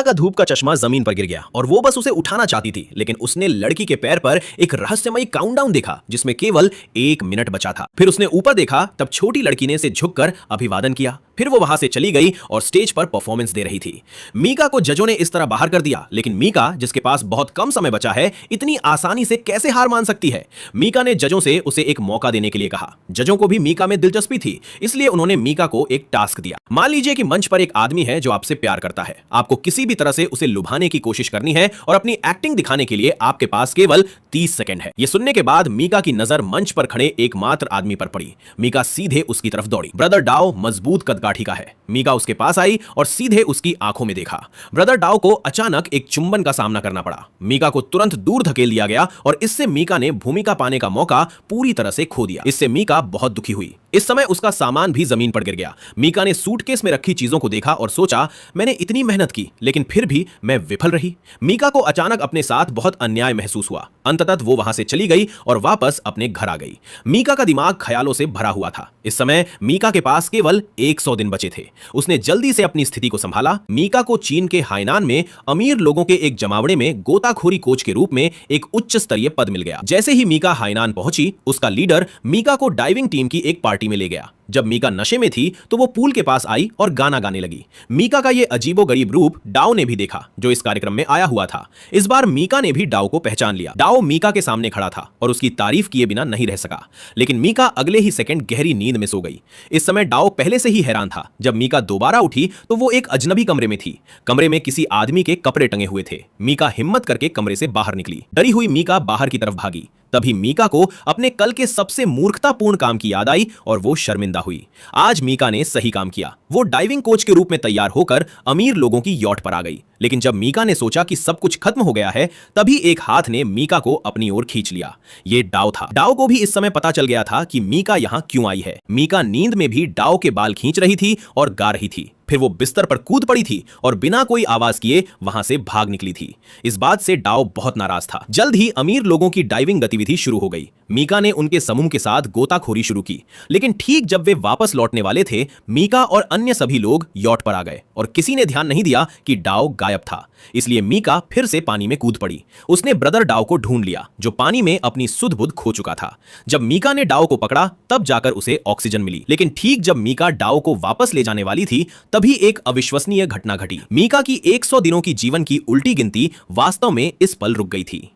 का धूप का चश्मा जमीन पर गिर गया और वो बस उसे उठाना चाहती थी, लेकिन उसने लड़की के पैर पर एक रहस्यमयी काउंटडाउन देखा जिसमें केवल 1 मिनट बचा था। फिर उसने ऊपर देखा, तब छोटी लड़की ने इसे झुककर अभिवादन किया। फिर वो वहां से चली गई और स्टेज पर परफॉर्मेंस दे रही थी। मीका को जजों ने इस तरह बाहर कर दिया, लेकिन मीका, जिसके पास बहुत कम समय बचा है, इतनी आसानी से कैसे हार मान सकती है? मीका ने जजों से उसे एक मौका देने के लिए कहा। जजों को भी मीका में दिलचस्पी थी, इसलिए उन्होंने मीका को एक टास्क दिया। मान लीजिए कि मंच पर एक आदमी है जो आपसे प्यार करता है। आपको किसी भी तरह से उसे लुभाने की कोशिश करनी है और अपनी एक्टिंग दिखाने के लिए आपके पास केवल 30 सेकंड है। यह सुनने के बाद मीका की नजर मंच पर खड़े एकमात्र आदमी पर पड़ी। मीका सीधे उसकी तरफ दौड़ी। ब्रदर डाओ मजबूत कदकाठी का है। मीका उसके पास आई और सीधे उसकी आंखों में देखा। ब्रदर डाओ को अचानक एक चुंबन का सामना करना पड़ा। मीका को तुरंत दूर धकेल दिया गया और इससे मीका ने भूमिका पाने का मौका पूरी तरह से खो दिया। इससे मीका बहुत दुखी हुई। इस समय उसका सामान भी जमीन पर गिर गया। मीका ने सूटकेस में रखी चीजों को देखा और सोचा, मैंने इतनी मेहनत की लेकिन फिर भी मैं विफल रही। मीका को अचानक अपने साथ बहुत अन्याय महसूस हुआ। अंततः वो वहां से चली गई और वापस अपने घर आ गई। मीका का दिमाग ख्यालों से भरा हुआ था। इस समय मीका के पास केवल 100 दिन बचे थे। उसने जल्दी से अपनी स्थिति को संभाला। मीका को चीन के हाइनान में अमीर लोगों के एक जमावड़े में गोताखोरी कोच के रूप में एक उच्च स्तरीय पद मिल गया। जैसे ही मीका हाइनान पहुंची, उसका लीडर मीका को डाइविंग टीम की एक पार्टी में ले गया। जब मीका नशे में थी तो वो पूल के पास आई और गाना गाने लगी। मीका का ये अजीबोगरीब रूप डाओ ने भी देखा, जो इस कार्यक्रम में आया हुआ था। इस बार मीका ने भी डाओ को पहचान लिया। डाओ मीका के सामने खड़ा था और उसकी तारीफ किए बिना नहीं रह सका, लेकिन मीका अगले ही सेकंड गहरी नींद में सो गई। इस समय डाओ पहले से ही हैरान था। जब मीका दोबारा उठी तो वो एक अजनबी कमरे में थी। कमरे में किसी आदमी के कपड़े टंगे हुए थे। मीका हिम्मत करके कमरे से बाहर निकली। डरी हुई मीका बाहर की तरफ भागी। तभी मीका को अपने कल के सबसे मूर्खतापूर्ण काम की याद आई और वो शर्मिंदा हुई। आज मीका ने सही काम किया। वो डाइविंग कोच के रूप में तैयार होकर अमीर लोगों की यॉट पर आ गई। लेकिन जब मीका ने सोचा कि सब कुछ खत्म हो गया है, तभी एक हाथ ने मीका को अपनी ओर खींच लिया। ये डाओ था। डाओ को भी इस समय पता चल गया था कि मीका यहां क्यों आई है। मीका नींद में भी डाओ के बाल खींच रही थी और गा रही थी। फिर वो बिस्तर पर कूद पड़ी थी और बिना कोई आवाज किए वहां से भाग निकली थी। इस बात से डाओ बहुत नाराज था। जल्द ही अमीर लोगों की डाइविंग गतिविधि शुरू हो गई। मीका ने उनके समूह के साथ गोताखोरी शुरू की, लेकिन ठीक जब वे वापस लौटने वाले थे, मीका और अन्य सभी लोग यॉट पर आ गए और किसी ने ध्यान नहीं दिया कि डाओ गायब था। इसलिए मीका फिर से पानी में कूद पड़ी। उसने ब्रदर डाओ को ढूंढ लिया, जो पानी में अपनी सुध बुध खो चुका था। जब मीका ने डाओ को पकड़ा, तब जाकर उसे ऑक्सीजन मिली। लेकिन ठीक जब मीका डाओ को वापस ले जाने वाली थी, तभी एक अविश्वसनीय घटना घटी। मीका की 100 दिनों की जीवन की उल्टी गिनती वास्तव में इस पल रुक गई थी।